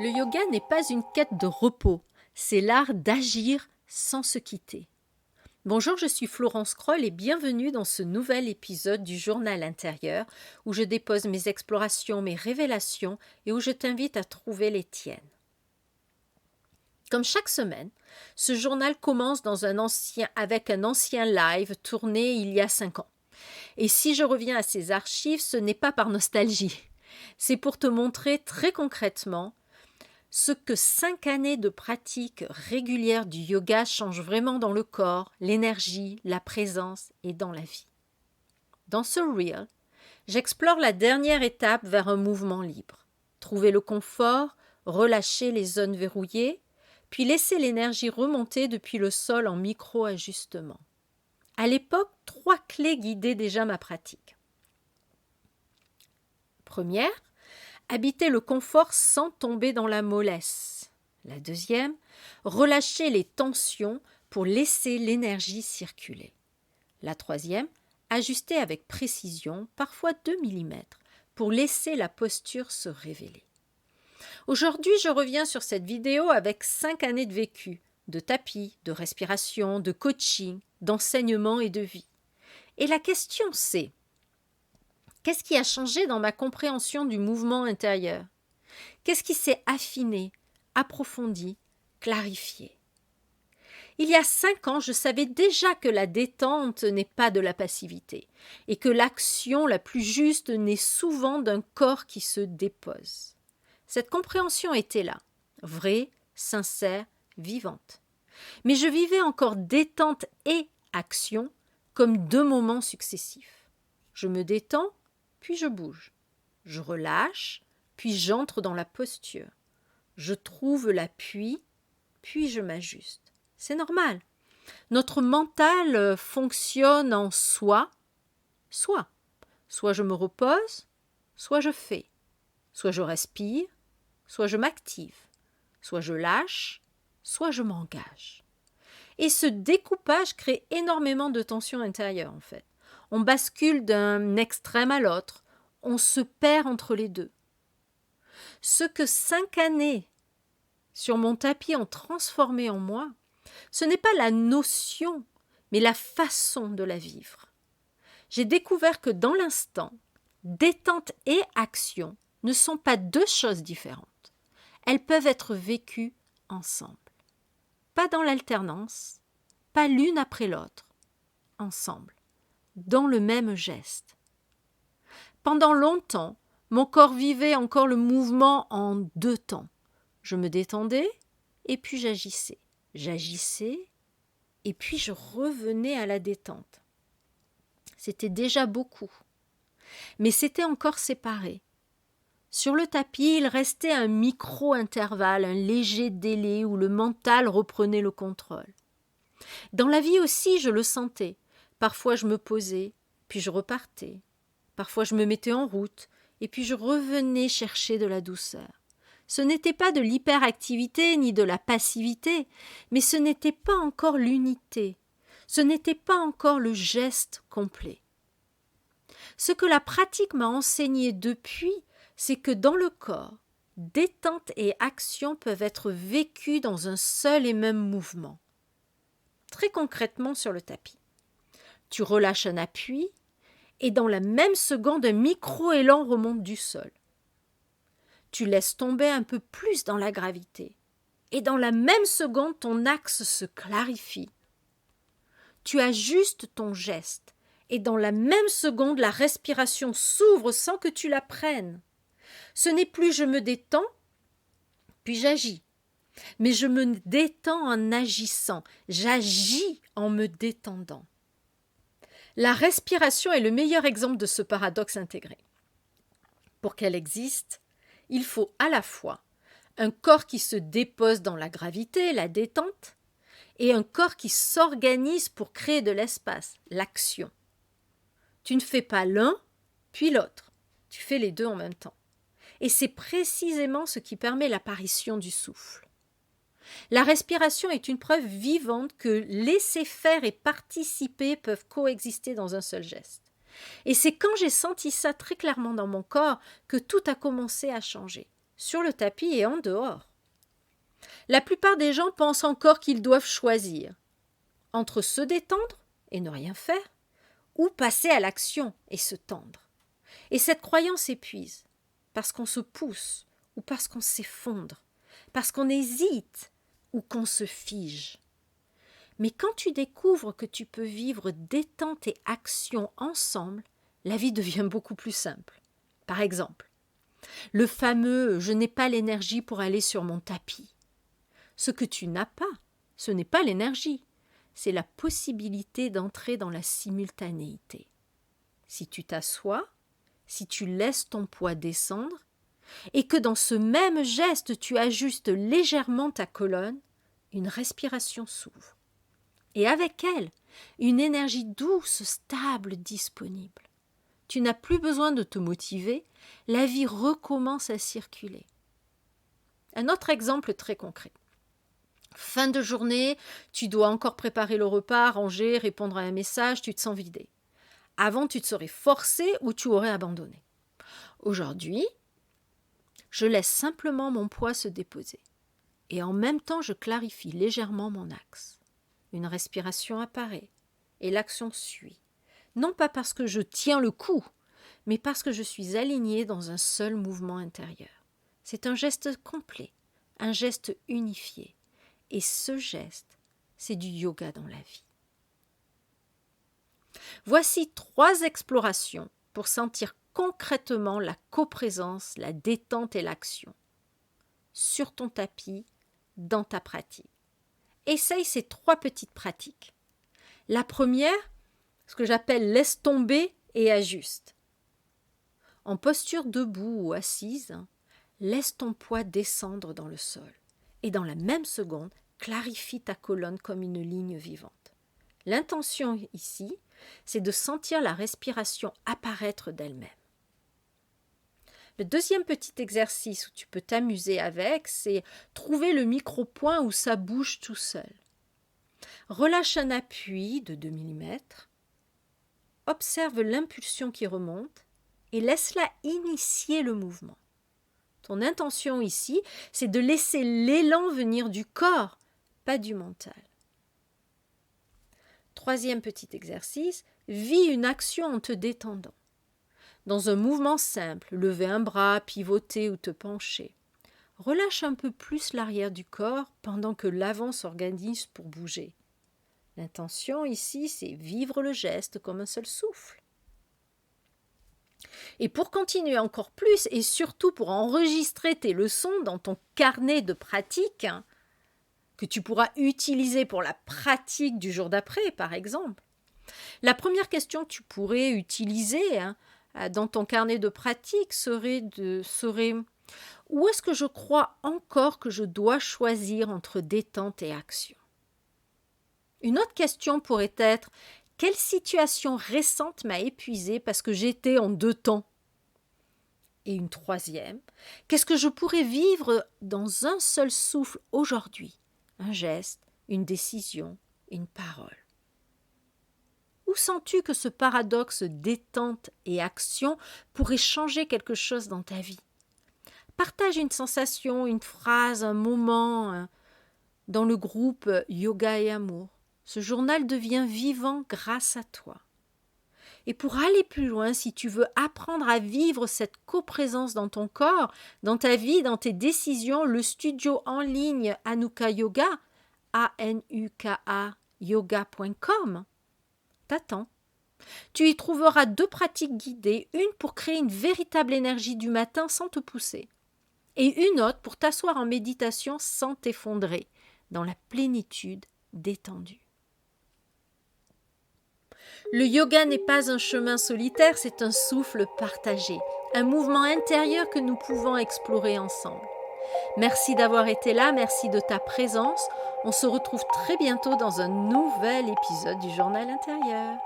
Le yoga n'est pas une quête de repos, c'est l'art d'agir sans se quitter. Bonjour, je suis Florence Kroll et bienvenue dans ce nouvel épisode du Journal intérieur où je dépose mes explorations, mes révélations et où je t'invite à trouver les tiennes. Comme chaque semaine, ce journal commence avec un ancien live tourné il y a 5 ans. Et si je reviens à ces archives, ce n'est pas par nostalgie. C'est pour te montrer très concrètement ce que 5 années de pratique régulière du yoga changent vraiment dans le corps, l'énergie, la présence et dans la vie. Dans ce reel, j'explore la dernière étape vers un mouvement libre. Trouver le confort, relâcher les zones verrouillées, puis laisser l'énergie remonter depuis le sol en micro-ajustement. À l'époque, 3 clés guidaient déjà ma pratique. Première, habiter le confort sans tomber dans la mollesse. La deuxième, relâcher les tensions pour laisser l'énergie circuler. La troisième, ajuster avec précision, parfois 2 mm, pour laisser la posture se révéler. Aujourd'hui, je reviens sur cette vidéo avec 5 années de vécu, de tapis, de respiration, de coaching, d'enseignement et de vie. Et la question c'est: qu'est-ce qui a changé dans ma compréhension du mouvement intérieur? Qu'est-ce qui s'est affiné, approfondi, clarifié? Il y a 5 ans, je savais déjà que la détente n'est pas de la passivité et que l'action la plus juste naît souvent d'un corps qui se dépose. Cette compréhension était là, vraie, sincère, vivante. Mais je vivais encore détente et action comme 2 moments successifs. Je me détends, puis je bouge. Je relâche, puis j'entre dans la posture. Je trouve l'appui, puis je m'ajuste. C'est normal. Notre mental fonctionne en soit. Soit je me repose, soit je fais. Soit je respire, soit je m'active. Soit je lâche, soit je m'engage. Et ce découpage crée énormément de tension intérieure en fait. On bascule d'un extrême à l'autre, on se perd entre les deux. Ce que 5 années sur mon tapis ont transformé en moi, ce n'est pas la notion, mais la façon de la vivre. J'ai découvert que dans l'instant, détente et action ne sont pas 2 choses différentes. Elles peuvent être vécues ensemble. Pas dans l'alternance, pas l'une après l'autre, ensemble, dans le même geste. Pendant longtemps, mon corps vivait encore le mouvement en 2 temps. Je me détendais et puis j'agissais. J'agissais et puis je revenais à la détente. C'était déjà beaucoup. Mais c'était encore séparé. Sur le tapis, il restait un micro-intervalle, un léger délai où le mental reprenait le contrôle. Dans la vie aussi, je le sentais. Parfois, je me posais, puis je repartais. Parfois, je me mettais en route, et puis je revenais chercher de la douceur. Ce n'était pas de l'hyperactivité ni de la passivité, mais ce n'était pas encore l'unité. Ce n'était pas encore le geste complet. Ce que la pratique m'a enseigné depuis, c'est que dans le corps, détente et action peuvent être vécues dans un seul et même mouvement. Très concrètement sur le tapis. Tu relâches un appui et dans la même seconde, un micro-élan remonte du sol. Tu laisses tomber un peu plus dans la gravité et dans la même seconde, ton axe se clarifie. Tu ajustes ton geste et dans la même seconde, la respiration s'ouvre sans que tu la prennes. Ce n'est plus je me détends, puis j'agis. Mais je me détends en agissant, j'agis en me détendant. La respiration est le meilleur exemple de ce paradoxe intégré. Pour qu'elle existe, il faut à la fois un corps qui se dépose dans la gravité, la détente, et un corps qui s'organise pour créer de l'espace, l'action. Tu ne fais pas l'un, puis l'autre. Tu fais les 2 en même temps. Et c'est précisément ce qui permet l'apparition du souffle. La respiration est une preuve vivante que laisser faire et participer peuvent coexister dans un seul geste. Et c'est quand j'ai senti ça très clairement dans mon corps que tout a commencé à changer. sur le tapis et en dehors. La plupart des gens pensent encore qu'ils doivent choisir entre se détendre et ne rien faire, ou passer à l'action et se tendre. Et cette croyance épuise, parce qu'on se pousse, ou parce qu'on s'effondre, parce qu'on hésite, ou qu'on se fige. Mais quand tu découvres que tu peux vivre détente et action ensemble, la vie devient beaucoup plus simple. Par exemple, le fameux « je n'ai pas l'énergie pour aller sur mon tapis ». Ce que tu n'as pas, ce n'est pas l'énergie, c'est la possibilité d'entrer dans la simultanéité. Si tu t'assois, si tu laisses ton poids descendre, et que dans ce même geste tu ajustes légèrement ta colonne, une respiration s'ouvre. Et avec elle, une énergie douce, stable, disponible. Tu n'as plus besoin de te motiver, la vie recommence à circuler. Un autre exemple très concret. Fin de journée, tu dois encore préparer le repas, ranger, répondre à un message, tu te sens vidé. Avant, tu te serais forcé ou tu aurais abandonné. Aujourd'hui, je laisse simplement mon poids se déposer. Et en même temps, je clarifie légèrement mon axe. Une respiration apparaît et l'action suit. Non pas parce que je tiens le coup, mais parce que je suis alignée dans un seul mouvement intérieur. C'est un geste complet, un geste unifié. Et ce geste, c'est du yoga dans la vie. Voici 3 explorations pour sentir concrètement la coprésence, la détente et l'action. Sur ton tapis, dans ta pratique. Essaye ces 3 petites pratiques. La première, ce que j'appelle laisse tomber et ajuste. En posture debout ou assise, laisse ton poids descendre dans le sol. Et dans la même seconde, clarifie ta colonne comme une ligne vivante. L'intention ici, c'est de sentir la respiration apparaître d'elle-même. Le deuxième petit exercice où tu peux t'amuser avec, c'est trouver le micro-point où ça bouge tout seul. Relâche un appui de 2 mm, observe l'impulsion qui remonte et laisse-la initier le mouvement. Ton intention ici, c'est de laisser l'élan venir du corps, pas du mental. Troisième petit exercice, vis une action en te détendant. Dans un mouvement simple, lever un bras, pivoter ou te pencher. Relâche un peu plus l'arrière du corps pendant que l'avant s'organise pour bouger. L'intention ici, c'est vivre le geste comme un seul souffle. Et pour continuer encore plus, et surtout pour enregistrer tes leçons dans ton carnet de pratique, que tu pourras utiliser pour la pratique du jour d'après, par exemple, la première question que tu pourrais utiliser dans ton carnet de pratique serait où est-ce que je crois encore que je dois choisir entre détente et action? Une autre question pourrait être quelle situation récente m'a épuisée parce que j'étais en 2 temps? Et une troisième, qu'est-ce que je pourrais vivre dans un seul souffle aujourd'hui? Un geste, une décision, une parole. Où sens-tu que ce paradoxe détente et action pourrait changer quelque chose dans ta vie? Partage une sensation, une phrase, un moment dans le groupe Yoga et Amour. Ce journal devient vivant grâce à toi. Et pour aller plus loin, si tu veux apprendre à vivre cette coprésence dans ton corps, dans ta vie, dans tes décisions, le studio en ligne Anuka Yoga, ANUKA yoga.com, t'attends. Tu y trouveras 2 pratiques guidées, une pour créer une véritable énergie du matin sans te pousser, et une autre pour t'asseoir en méditation sans t'effondrer, dans la plénitude détendue. Le yoga n'est pas un chemin solitaire, c'est un souffle partagé, un mouvement intérieur que nous pouvons explorer ensemble. Merci d'avoir été là, merci de ta présence. On se retrouve très bientôt dans un nouvel épisode du Journal intérieur.